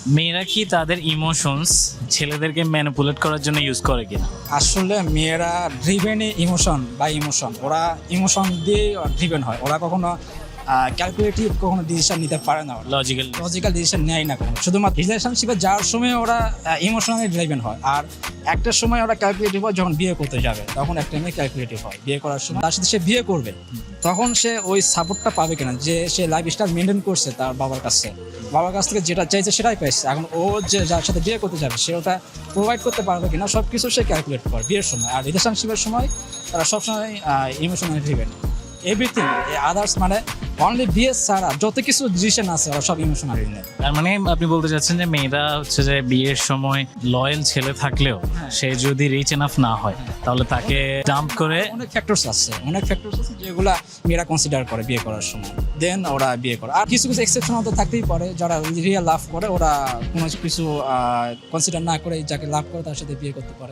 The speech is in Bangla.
মেয়েরা কি তাদের ইমোশনস ছেলেদেরকে ম্যানিপুলেট করার জন্য ইউজ করে কিনা? আসলে মেয়েরা ড্রিভেনই ইমোশন ওরা ইমোশন দিয়ে ড্রিভেন হয়। ওরা কখনো ক্যালকুলেটিভ কখনো ডিসিশন নিতে পারে না, লজিক্যাল ডিসিশন নেয় না কখনো। শুধুমাত্র রিলেশনশিপে যাওয়ার সময় ওরা ইমোশনালি ড্রাইভেন হয়, আর একটা সময় ওরা ক্যালকুলেটিভ হয় যখন বিয়ে করতে যাবে, তখন একটা মেয়ে ক্যালকুলেটিভ হয়। বিয়ে করার সময় তার সাথে সে বিয়ে করবে, তখন সে ওই সাপোর্টটা পাবে কিনা, যে সে লাইফস্টাইল মেনটেন করছে তার বাবার কাছ থেকে যেটা চাইছে সেটাই পাইছে। এখন ও যে যার সাথে বিয়ে করতে যাবে সে ওটা প্রোভাইড করতে পারবে কিনা, সব কিছু সে ক্যালকুলেট করে বিয়ের সময়। আর রিলেশনশিপের সময় তারা সবসময় ইমোশনালি ড্রিভেন, এভরিথিং আদার্স, মানে অনলি বিয়ে ছাড়া যত কিছু ডিসিশন আছে ওরা সব ইমোশনালি নেয়। তার মানে আপনি বলতে চাচ্ছেন যে মেয়েরা হচ্ছে যে বিয়ের সময় লয়াল ছেলে থাকলেও সে যদি রিচ এনাফ না হয় তাহলে তাকে ডাম্প করে। অনেক ফ্যাক্টরস আছে যেগুলা মেয়েরা কনসিডার করে বিয়ে করার সময়, দেন ওরা বিয়ে করে। আর কিছু এক্সেপশন তো থাকতেই পারে, যারা রিয়েল লাভ করে ওরা কোনো কিছু কনসিডার না করে যাকে লাভ করে তার সাথে বিয়ে করতে পারে।